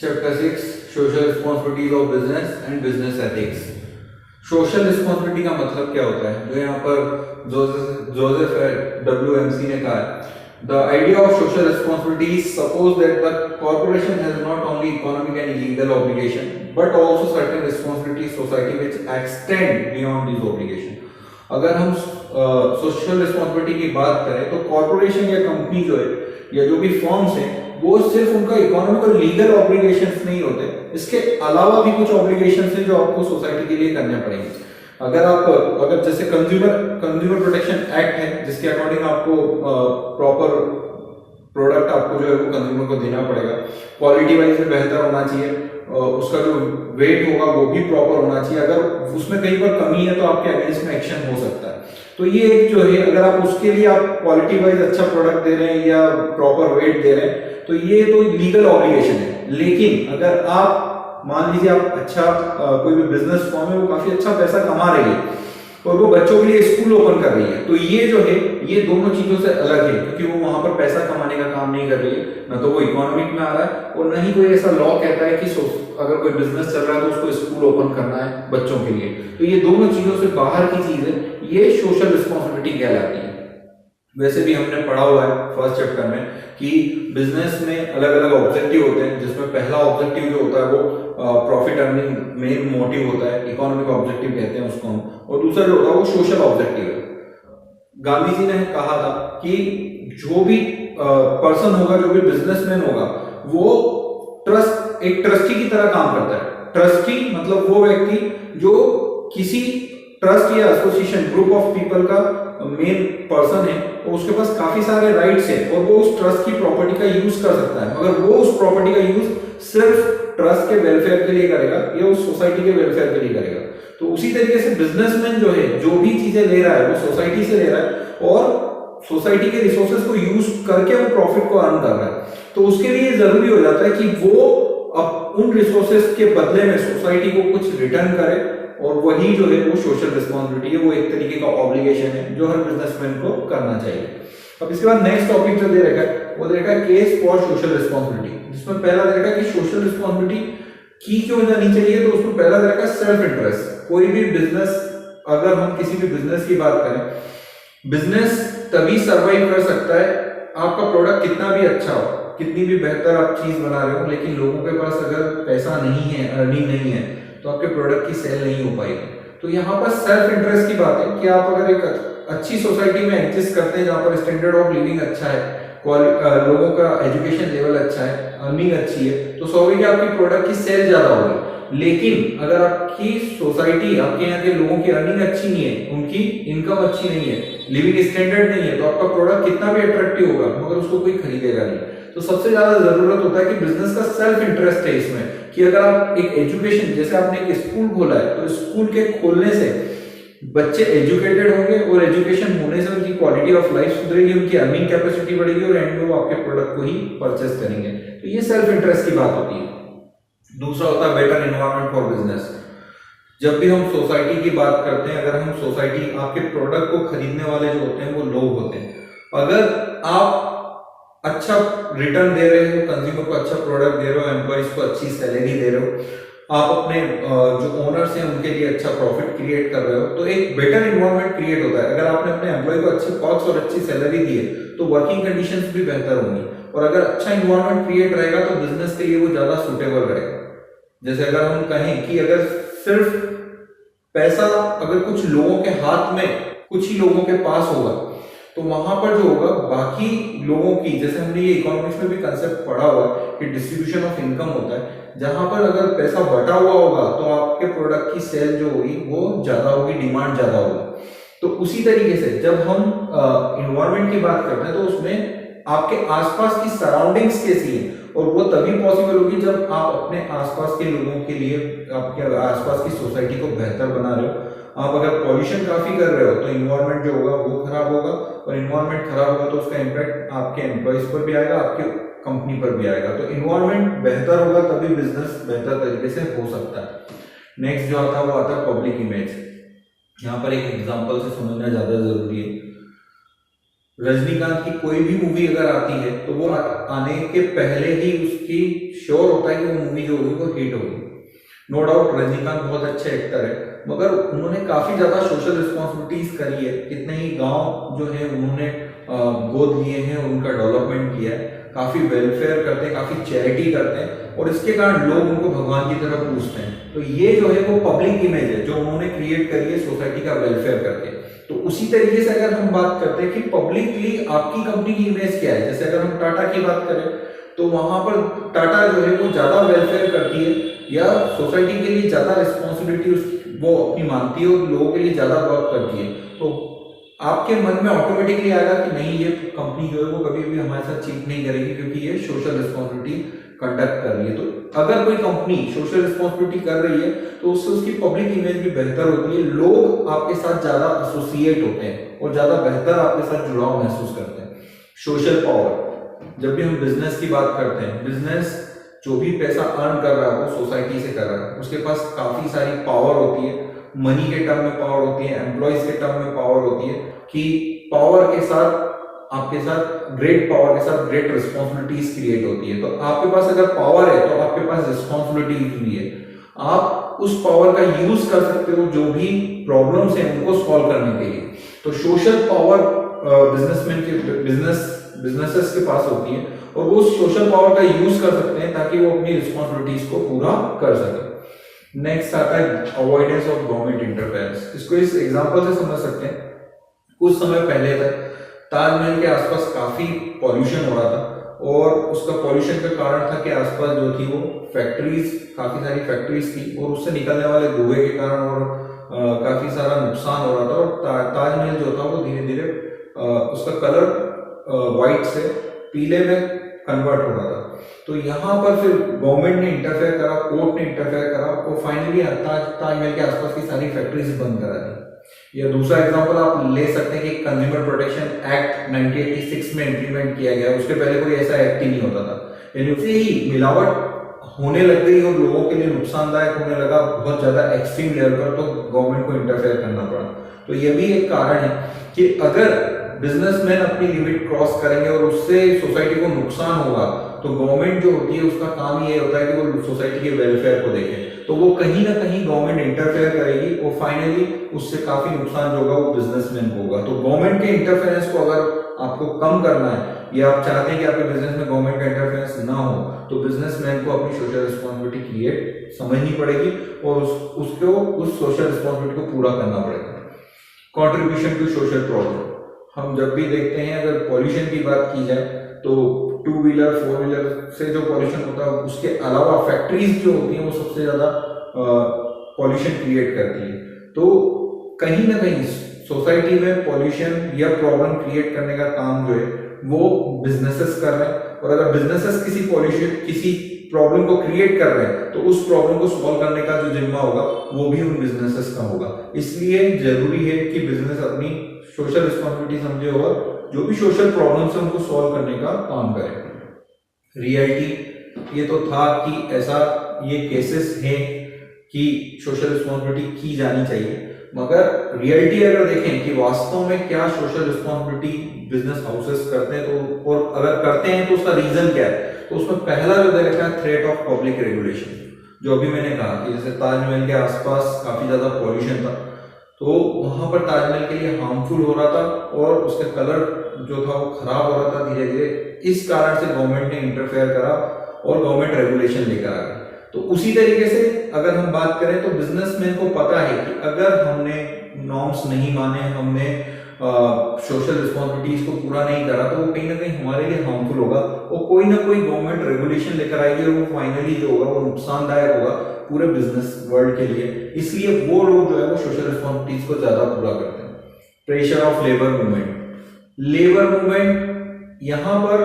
Chapter 6 Social Responsibilities of Business and Business Ethics. Social responsibility का मतलब क्या होता है? जो यहाँ पर जोसेफ WMC ने कहा है, the idea of social responsibility is suppose that the corporation has not only economic and legal obligation but also certain responsibilities society which extend beyond this obligation. अगर हम सोशल रिस्पॉन्सिबिलिटी की बात करें तो corporation या कंपनी जो है या जो भी फर्म्स हैं वो सिर्फ उनका इकोनॉमिक और लीगल ऑब्लिगेशंस नहीं होते, इसके अलावा भी कुछ ऑब्लिगेशंस हैं जो आपको सोसाइटी के लिए करने पड़ेंगे. अगर जैसे कंज्यूमर प्रोटेक्शन एक्ट है जिसके अकॉर्डिंग आपको प्रॉपर प्रोडक्ट आपको जो है वो कंज्यूमर को देना पड़ेगा, क्वालिटी वाइज भी बेहतर होना चाहिए, उसका जो वेट होगा वो भी प्रॉपर होना चाहिए. अगर उसमें कहीं पर कमी है तो आपके अगेंस्ट में एक्शन हो सकता है. तो ये एक जो है अगर आप उसके लिए आप क्वालिटी वाइज अच्छा प्रोडक्ट दे रहे हैं या प्रॉपर वेट दे रहे हैं तो ये तो लीगल ऑब्लिगेशन है. लेकिन अगर आप मान लीजिए आप अच्छा कोई भी बिजनेस फॉर्म है वो काफी अच्छा पैसा कमा रही है और वो बच्चों के लिए स्कूल ओपन कर रही है, तो ये जो है ये दोनों चीजों से अलग है क्योंकि वो वहां पर पैसा कमाने का काम नहीं कर रही है, ना तो वो इकोनॉमिक में आ रहा है और न ही कोई ऐसा लॉ कहता है कि अगर कोई बिजनेस चल रहा है तो उसको स्कूल ओपन करना है बच्चों के लिए. तो ये दोनों चीजों से बाहर की चीज है, ये सोशल रिस्पॉन्सिबिलिटी कहलाती है. वैसे भी हमने पढ़ा हुआ है फर्स्ट चैप्टर में कि बिजनेस में अलग अलग ऑब्जेक्टिव होते हैं, जिसमें पहला ऑब्जेक्टिव जो होता है वो प्रॉफिट अर्निंग मेन मोटिव होता है, इकोनॉमिक ऑब्जेक्टिव कहते हैं उसको हम, और दूसरा जो होता है वो सोशल ऑब्जेक्टिव है. गांधी जी ने कहा था कि जो भी पर्सन होगा, जो भी बिजनेसमैन होगा, वो एक ट्रस्टी की तरह काम करता है. ट्रस्टी मतलब वो व्यक्ति जो किसी ट्रस्ट या एसोसिएशन ग्रुप ऑफ पीपल का मेन पर्सन है और उसके पास काफी सारे राइट्स हैं और वो उस ट्रस्ट की प्रॉपर्टी का यूज कर सकता है, मगर वो उस प्रॉपर्टी का यूज सिर्फ ट्रस्ट के वेलफेयर के लिए करेगा या उस सोसाइटी के वेलफेयर के लिए करेगा. तो उसी तरीके से बिजनेसमैन जो है जो भी चीजें ले रहा है वो सोसाइटी से ले रहा है और सोसाइटी के रिसोर्सेज को यूज करके वो प्रॉफिट को अर्न कर रहा है. तो उसके लिए जरूरी हो जाता है कि वो उन रिसोर्सेज के बदले में सोसाइटी को कुछ रिटर्न करे और वही जो है वो सोशल रिस्पॉन्सिबिलिटी है, वो एक तरीके का ऑब्लिगेशन है जो हर बिजनेसमैन को करना चाहिए. अब इसके बाद नेक्स्ट टॉपिक जो दे रखा है वो दे रखा है केस फॉर सोशल रिस्पॉन्सिबिलिटी, जिसमें पहला दे रखा है कि सोशल रिस्पॉन्सिबिलिटी की क्यों जानी चाहिए. तो उसमें पहला दे रखा है सेल्फ इंटरेस्ट. कोई भी बिजनेस, अगर हम किसी भी बिजनेस की बात करें, बिजनेस तभी सर्वाइव कर सकता है आपका प्रोडक्ट कितना भी अच्छा हो, कितनी भी बेहतर आप चीज बना रहे हो, लेकिन लोगों के पास अगर पैसा नहीं है, अर्निंग नहीं है, तो आपके प्रोडक्ट की सेल नहीं हो पाएगी. तो यहाँ पर सेल्फ इंटरेस्ट की बात है कि आप अगर एक अच्छी सोसाइटी में एग्जिस्ट करते हैं जहाँ पर स्टैंडर्ड ऑफ लिविंग अच्छा है, लोगों का एजुकेशन लेवल अच्छा है, अर्निंग अच्छी है, तो स्वाभाविक आपकी प्रोडक्ट की सेल ज्यादा होगी. लेकिन अगर आपकी सोसाइटी, आपके यहाँ के लोगों की अर्निंग अच्छी नहीं है, उनकी इनकम अच्छी नहीं है, लिविंग स्टैंडर्ड नहीं है, तो आपका प्रोडक्ट कितना भी अट्रैक्टिव होगा मगर उसको कोई खरीदेगा नहीं. तो सबसे ज्यादा जरूरत होता है कि बिजनेस का सेल्फ इंटरेस्ट है इसमें, कि अगर आप एक एजुकेशन, जैसे आपने एक स्कूल खोला है तो स्कूल के खोलने से बच्चे एजुकेटेड होंगे और एजुकेशन होने से उनकी क्वालिटी ऑफ लाइफ सुधरेगी, उनकी अर्निंग कैपेसिटी बढ़ेगी और एंड में वो आपके प्रोडक्ट को ही परचेस करेंगे. तो ये सेल्फ इंटरेस्ट की बात होती है. दूसरा होता है बेटर एनवायरनमेंट फॉर बिजनेस. जब भी हम सोसाइटी की बात करते हैं, अगर हम सोसाइटी, आपके प्रोडक्ट को खरीदने वाले जो होते हैं वो लोग होते हैं, अगर आप अच्छा रिटर्न दे रहे हो, कंज्यूमर को अच्छा प्रोडक्ट दे रहे हो, एम्प्लॉइज को अच्छी सैलरी दे रहे हो, आप अपने जो ओनर्स हैं उनके लिए अच्छा प्रॉफिट क्रिएट कर रहे हो, तो एक बेटर इन्वायरमेंट क्रिएट होता है. अगर आपने अपने एम्प्लॉय को अच्छे कॉस्ट और अच्छी सैलरी दी है तो वर्किंग कंडीशंस भी बेहतर होंगी, और अगर अच्छा इन्वायरमेंट क्रिएट रहेगा तो बिजनेस के लिए वो ज्यादा सुटेबल रहेगा. जैसे अगर हम कहें कि अगर सिर्फ पैसा अगर कुछ लोगों के हाथ में, कुछ ही लोगों के पास होगा, तो वहां पर जो होगा बाकी लोगों की, जैसे हमने ये इकोनॉमिक्स में भी कंसेप्ट पढ़ा हुआ है कि डिस्ट्रीब्यूशन ऑफ इनकम होता है, जहां पर अगर पैसा बटा हुआ होगा तो आपके प्रोडक्ट की सेल जो होगी वो ज्यादा होगी, डिमांड ज्यादा होगी. तो उसी तरीके से जब हम इन्वायरमेंट की बात करते हैं तो उसमें आपके आसपास की सराउंडिंग्स कैसी है, और वो तभी पॉसिबल होगी जब आप अपने आसपास के लोगों के लिए, आपके आसपास की सोसाइटी को बेहतर बना रहे हो. आप अगर पॉल्यूशन काफी कर रहे हो तो इन्वायरमेंट जो होगा वो खराब होगा, और इन्वायरमेंट खराब होगा तो उसका इम्पैक्ट आपके एम्प्लॉइज पर भी आएगा, आपके कंपनी पर भी आएगा. तो इन्वायरमेंट बेहतर होगा तभी बिजनेस बेहतर तरीके से हो सकता है. नेक्स्ट जो आता है वो आता है पब्लिक इमेज. यहाँ पर एक एग्जांपल से समझना ज्यादा जरूरी है. रजनीकांत की कोई भी मूवी अगर आती है तो वो आने के पहले ही उसकी श्योर होता है कि वो मूवी जो होगी वो हिट होगी। नो डाउट रजनीकांत बहुत अच्छे एक्टर है, मगर उन्होंने काफी ज्यादा सोशल रिस्पॉन्सिबिलिटीज करी है। कितने ही गांव जो है उन्होंने गोद लिए हैं, उनका डेवलपमेंट किया है, काफी वेलफेयर करते हैं, काफी चैरिटी करते हैं, और इसके कारण लोग उनको भगवान की तरफ पूजते हैं। तो ये जो है वो पब्लिक इमेज है जो उन्होंने क्रिएट करी है सोसाइटी का वेलफेयर करके। तो उसी तरीके से अगर हम बात करते हैं कि पब्लिकली आपकी कंपनी की इमेज क्या है, जैसे अगर हम टाटा की बात करें तो वहां पर टाटा जो है वो ज्यादा वेलफेयर करती है या सोसाइटी के लिए ज्यादा रिस्पॉन्सिबिलिटी वो अपनी मानती है और लोगों के लिए ज्यादा वर्क करती है। तो आपके मन में ऑटोमेटिकली आएगा कि नहीं, ये कंपनी जो है वो कभी भी हमारे साथ चीट नहीं करेगी क्योंकि ये सोशल रिस्पॉन्सिबिलिटी कंडक्ट कर रही है। तो अगर कोई कंपनी सोशल रिस्पॉन्सिबिलिटी कर रही है तो उससे उसकी पब्लिक इमेज भी बेहतर होती है, लोग आपके साथ ज्यादा एसोसिएट होते हैं और ज्यादा बेहतर आपके साथ जुड़ाव महसूस करते हैं। सोशल पावर, जब भी हम बिजनेस की बात करते हैं, बिजनेस जो भी पैसा अर्न कर रहा है वो सोसाइटी से कर रहा है, उसके पास काफी सारी पावर होती है। मनी के टर्म में पावर होती है, एम्प्लॉयज के टर्म में पावर होती है, कि पावर के साथ आपके साथ ग्रेट पावर के साथ ग्रेट रिस्पॉन्सिबिलिटीज क्रिएट होती है। तो आपके पास अगर पावर है तो आपके पास रिस्पॉन्सिबिलिटीज भी है। आप उस पावर का यूज कर सकते हो जो भी प्रॉब्लम्स हैं उनको सॉल्व करने के लिए। तो सोशल पावर बिजनेसमैन के बिजनेसेस के पास होती है और वो सोशल पावर का यूज कर सकते हैं ताकि वो अपनी रिस्पॉन्सिबिलिटीज को पूरा कर सके। नेक्स्ट आता है अवॉइडेंस ऑफ गवर्नमेंट इंटरफेरेंस। इसको इस एग्जांपल से समझ सकते हैं। कुछ समय पहले तक ताजमहल के आसपास काफी पॉल्यूशन हो रहा था और उसका पॉल्यूशन का कारण था कि आसपास जो थी वो फैक्ट्रीज, काफी सारी फैक्ट्रीज थी और उससे निकलने वाले धुएं के कारण और काफी सारा नुकसान हो रहा था और ताजमहल जो था वो धीरे धीरे उसका कलर व्हाइट से पीले में कन्वर्ट हो रहा था। तो यहाँ पर फिर गवर्नमेंट ने इंटरफेयर करा, कोर्ट ने इंटरफेयर करा और फाइनली ताजमहल के आसपास की सारी फैक्ट्रीज बंद करा दी। या दूसरा एग्जांपल आप ले सकते हैं कि कंज्यूमर प्रोटेक्शन एक्ट 1986 में इंप्लीमेंट किया गया, उसके पहले कोई ऐसा एक्ट ही नहीं होता था। यानी उससे ही मिलावट होने लग गई और लोगों के लिए नुकसानदायक होने लगा बहुत ज्यादा एक्सट्रीम लेवल पर, तो गवर्नमेंट को इंटरफेयर करना पड़ा। तो ये भी एक कारण है कि अगर बिजनेसमैन अपनी लिमिट क्रॉस करेंगे और उससे सोसाइटी को नुकसान होगा तो गवर्नमेंट जो होती है उसका काम ये होता है कि वो सोसाइटी के वेलफेयर को देखे। तो वो कहीं ना कहीं गवर्नमेंट इंटरफेयर करेगी और फाइनली उससे काफी नुकसान जो होगा वो बिजनेसमैन को होगा। तो गवर्नमेंट के इंटरफेरेंस को अगर आपको कम करना है या आप चाहते हैं कि आपके बिजनेस में गवर्नमेंट का इंटरफेरेंस ना हो तो बिजनेसमैन को अपनी सोशल रिस्पॉन्सिबिलिटी क्रिएट समझनी पड़ेगी और उसको उस सोशल रिस्पॉन्सिबिलिटी को पूरा करना पड़ेगा। कॉन्ट्रीब्यूशन टू सोशल प्रॉब्लम, हम जब भी देखते हैं अगर पॉल्यूशन की बात की जाए तो 2 व्हीलर 4 व्हीलर से जो पॉल्यूशन होता है उसके अलावा फैक्ट्रीज जो होती हैं वो सबसे ज्यादा पॉल्यूशन क्रिएट करती है। तो कहीं ना कहीं सोसाइटी में पॉल्यूशन या प्रॉब्लम क्रिएट करने का काम जो है वो बिजनेसेस कर रहे हैं और अगर बिजनेसेस किसी प्रॉब्लम को क्रिएट कर रहे हैं तो उस प्रॉब्लम को सॉल्व करने का जो जिम्मा होगा वो भी उन बिजनेसेस का होगा। इसलिए जरूरी है कि बिजनेस अपनी सोशल रिस्पॉन्सिबिलिटी समझे और जो भी सोशल प्रॉब्लम्स है उनको सॉल्व करने का काम करें। रियलिटी ये तो था कि ऐसा ये केसेस हैं कि सोशल रिस्पॉन्सिबिलिटी की जानी चाहिए, मगर रियलिटी अगर देखें कि वास्तव में क्या सोशल रिस्पॉन्सिबिलिटी बिजनेस हाउसेस करते हैं तो और अगर करते हैं तो उसका रीजन क्या है, तो उसमें पहला जो दे रखा है थ्रेट ऑफ पब्लिक रेगुलेशन। जो अभी मैंने कहा कि जैसे ताजमहल के आसपास काफी ज्यादा पॉल्यूशन था तो वहां पर ताजमहल के लिए हार्मफुल हो रहा था और उसका कलर जो था वो खराब हो रहा था धीरे धीरे। इस कारण से गवर्नमेंट ने इंटरफेयर करा और गवर्नमेंट रेगुलेशन लेकर आ गई। तो उसी तरीके से अगर हम बात करें तो बिजनेसमैन को पता है कि अगर हमने नॉर्म्स नहीं माने, हमने सोशल रिस्पॉन्सिबिलिटीज को पूरा नहीं करा तो वो कहीं ना कहीं हमारे लिए हार्मफुल होगा और कोई ना कोई गवर्नमेंट रेगुलेशन लेकर आएगी और वो फाइनली जो होगा वो नुकसानदायक होगा पूरे बिजनेस वर्ल्ड के लिए। इसलिए वो लोग जो है वो सोशल रिस्पॉन्सिबिलिटीज को ज्यादा पूरा करते हैं। प्रेशर ऑफ लेबर मूवमेंट, यहाँ पर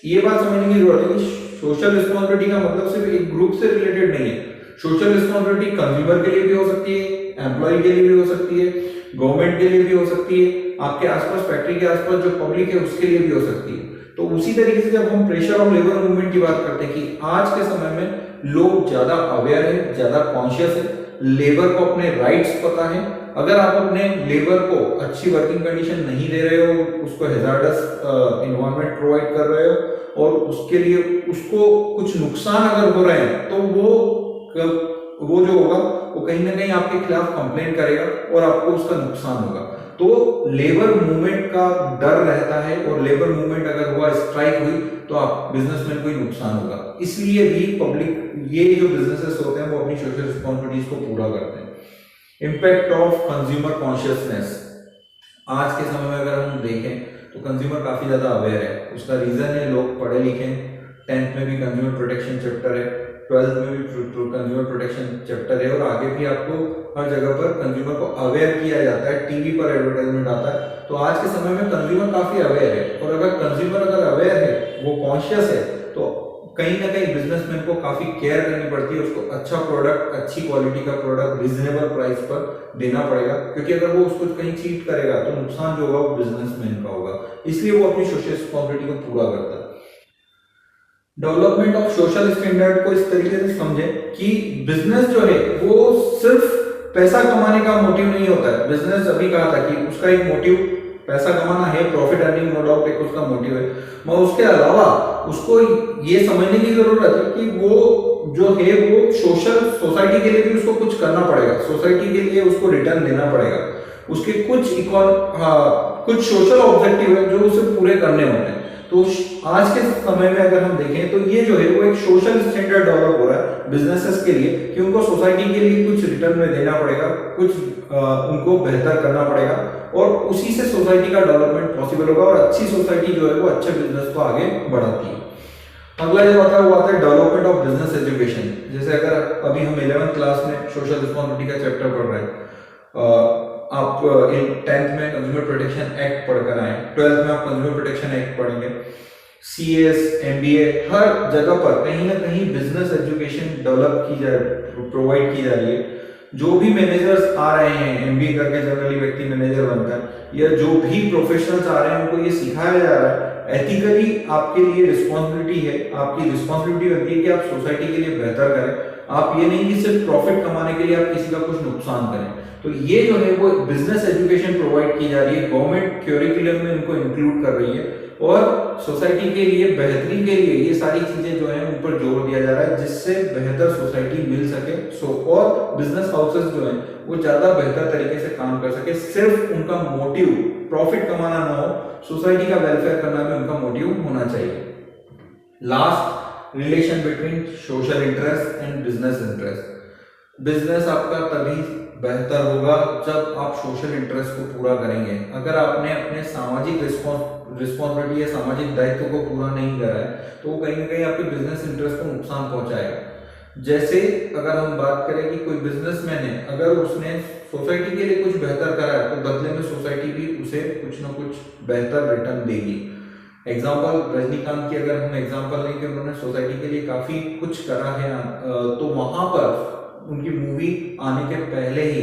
ये बात समझने की जरूरत है कि सोशल रिस्पॉन्सिबिलिटी का मतलब सिर्फ एक ग्रुप से रिलेटेड नहीं है। सोशल रिस्पॉन्सिबिलिटी कंज्यूमर के लिए भी हो सकती है, एम्प्लॉय के लिए भी हो सकती है, गवर्नमेंट के लिए भी हो सकती है, आपके आसपास फैक्ट्री के आसपास जो पब्लिक है उसके लिए भी हो सकती है। तो उसी तरीके से जब हम प्रेशर ऑफ लेबर मूवमेंट की बात करते हैं कि आज के समय में लोग ज्यादा अवेयर है, ज्यादा कॉन्शियस है, लेबर को अपने राइट्स पता है अगर आप अपने लेबर को अच्छी वर्किंग कंडीशन नहीं दे रहे हो, उसको हैजार्डस इन्वायरमेंट प्रोवाइड कर रहे हो और उसके लिए उसको कुछ नुकसान अगर हो रहे हैं, तो वो जो होगा वो कहीं ना कहीं आपके खिलाफ कंप्लेंट करेगा और आपको उसका नुकसान होगा। तो लेबर मूवमेंट का डर रहता है और लेबर मूवमेंट अगर हुआ, स्ट्राइक हुई, तो आप बिजनेसमैन को ही नुकसान होगा। इसलिए भी पब्लिक, ये जो बिजनेसेस होते हैं वो अपनी सोशल रिस्पॉन्सिबिलिटीज को पूरा करते हैं। इम्पैक्ट ऑफ कंज्यूमर कॉन्शियसनेस, आज के समय में अगर हम देखें तो कंज्यूमर काफी ज्यादा अवेयर है। उसका रीजन है लोग पढ़े लिखे हैं, 10th में भी कंज्यूमर प्रोटेक्शन चैप्टर है, 12th में भी कंज्यूमर प्रोटेक्शन चैप्टर है और आगे भी आपको हर जगह पर कंज्यूमर को अवेयर किया जाता है, टीवी पर एडवर्टाइजमेंट आता है। तो आज के समय में कंज्यूमर काफी अवेयर है और अगर कंज्यूमर अगर अवेयर है, वो कॉन्शियस है, तो कहीं ना कहीं बिजनेसमैन को काफी केयर करनी पड़ती है, उसको अच्छा प्रोडक्ट, अच्छी क्वालिटी का प्रोडक्ट रीजनेबल प्राइस पर देना पड़ेगा, क्योंकि अगर वो उसको कहीं चीट करेगा तो नुकसान जो होगा वो बिजनेसमैन का होगा। इसलिए वो अपनी सोशल रिस्पॉन्सिबिलिटी को पूरा करता है। डेवलपमेंट ऑफ सोशल स्टैंडर्ड को इस तरीके से समझे कि बिजनेस जो है वो सिर्फ पैसा कमाने का मोटिव नहीं होता है। बिजनेस अभी कहा था कि उसका एक मोटिव पैसा कमाना है, प्रॉफिट अर्निंग नो डाउट एक उसका मोटिव है, मगर उसके अलावा उसको ये समझने की जरूरत है कि वो जो है वो सोसाइटी के लिए भी उसको कुछ करना पड़ेगा, सोसाइटी के लिए उसको रिटर्न देना पड़ेगा, उसके कुछ सोशल ऑब्जेक्टिव है जो उसे पूरे करने होते हैं। तो आज के समय में अगर हम देखें तो ये जो है वो एक सोशल स्टैंडर्ड डेवलप हो रहा है बिजनेसेस के लिए कि उनको सोसाइटी के लिए कुछ रिटर्न में देना पड़ेगा, कुछ उनको बेहतर करना पड़ेगा और उसी से सोसाइटी का डेवलपमेंट पॉसिबल होगा और अच्छी सोसाइटी जो है वो अच्छे बिजनेस को आगे बढ़ाती है। अगला जो आता है वो आता है डेवलपमेंट ऑफ बिजनेस एजुकेशन। जैसे अगर अभी हम 11th क्लास में सोशल रिस्पॉन्सिबिलिटी का चैप्टर पढ़ रहे हैं, आप 10th में कंज्यूमर प्रोटेक्शन एक्ट पढ़कर आए, 12th में आप कंज्यूमर प्रोटेक्शन एक्ट पढ़ेंगे, CS, MBA, हर जगह पर कहीं ना कहीं बिजनेस एजुकेशन प्रोवाइड की जा रही है। जो भी मैनेजर्स आ रहे हैं, MBA करके जनरली व्यक्ति मैनेजर बनता है, या जो भी प्रोफेशनल्स आ रहे हैं उनको ये सिखाया जा रहा है एथिकली आपके लिए रिस्पॉन्सिबिलिटी है, आपकी रिस्पॉन्सिबिलिटी बनती है कि आप सोसाइटी के लिए बेहतर करें। आप ये नहीं कि सिर्फ प्रॉफिट कमाने के लिए आप किसी का कुछ नुकसान करें। तो ये जो है वो बिजनेस एजुकेशन प्रोवाइड की जा रही है, गवर्नमेंट क्यूरिकुलम में इनको इंक्लूड कर रही है और सोसाइटी के लिए बेहतरी के लिए ये सारी चीजें जो है उन पर जोर दिया जा रहा है, जिससे बेहतर सोसाइटी मिल सके। और बिजनेस हाउसेस जो है वो ज्यादा बेहतर तरीके से काम कर सके, सिर्फ उनका मोटिव प्रॉफिट कमाना ना हो, सोसाइटी का वेलफेयर करना भी उनका मोटिव होना चाहिए। Last, relation between social interest and business interest. Business आपका तभी बेहतर होगा जब आप सोशल इंटरेस्ट को पूरा करेंगे। अगर आपने अपने सामाजिक रिस्पॉन्सिबिलिटी या सामाजिक दायित्व को पूरा नहीं करा है तो वो कहीं ना कहीं आपके बिजनेस इंटरेस्ट को नुकसान पहुंचाएगा। जैसे अगर हम बात करें कि कोई बिजनेसमैन है, अगर उसने सोसाइटी के लिए कुछ बेहतर करा है तो बदले में सोसाइटी भी उसे कुछ ना कुछ बेहतर रिटर्न देगी। एग्जाम्पल रजनीकांत की अगर हम एग्जाम्पल लें कि उन्होंने सोसाइटी के लिए काफी कुछ करा है, तो वहां पर उनकी मूवी आने के पहले ही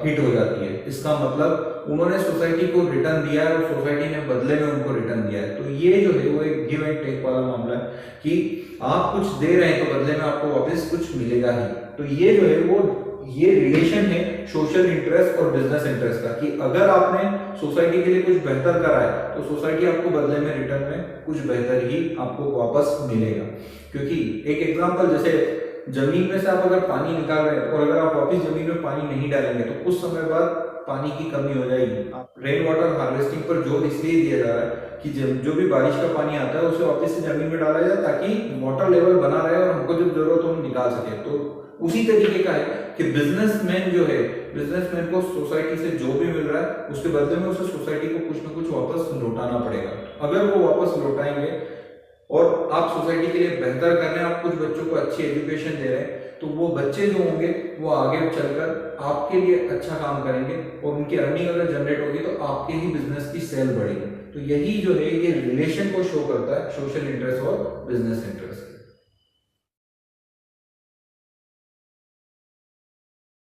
हिट हो जाती है। इसका मतलब उन्होंने सोसाइटी को रिटर्न दिया है और सोसाइटी ने बदले में उनको रिटर्न दिया है। तो ये जो है वो एक गिव एंड टेक वाला मामला है कि आप कुछ दे रहे हैं तो बदले में आपको वापस कुछ मिलेगा ही। तो ये जो है वो ये रिलेशन है सोशल इंटरेस्ट और बिजनेस इंटरेस्ट का, कि अगर आपने सोसाइटी के लिए कुछ बेहतर करा है तो सोसाइटी आपको बदले में रिटर्न में कुछ बेहतर ही आपको वापस मिलेगा। क्योंकि एक एग्जांपल, जैसे जमीन में से आप अगर पानी निकाल रहे हैं और अगर आप वापस जमीन में पानी नहीं डालेंगे तो कुछ समय बाद पानी की कमी हो जाएगी। रेन वाटर हार्वेस्टिंग पर जोर इसलिए दिया जा रहा है कि जो भी बारिश का पानी आता है उसे वापस से जमीन में डाला जाए ताकि वाटर लेवल बना रहे और हमको जब जरूरत हो हम निकाल सके। तो उसी तरीके का है कि बिजनेसमैन जो है, बिजनेसमैन को सोसाइटी से जो भी मिल रहा है उसके बदले में उसे सोसाइटी को कुछ ना कुछ वापस लौटाना पड़ेगा। अगर वो वापस लौटाएंगे और आप सोसाइटी के लिए बेहतर कर रहे हैं, आप कुछ बच्चों को अच्छी एजुकेशन दे रहे हैं, तो वो बच्चे जो होंगे वो आगे चलकर आपके लिए अच्छा काम करेंगे और उनकी अर्निंग अगर जनरेट होगी तो आपके ही बिजनेस की सेल बढ़ेगी। तो यही जो है ये रिलेशन को शो करता है, सोशल इंटरेस्ट और बिजनेस इंटरेस्ट।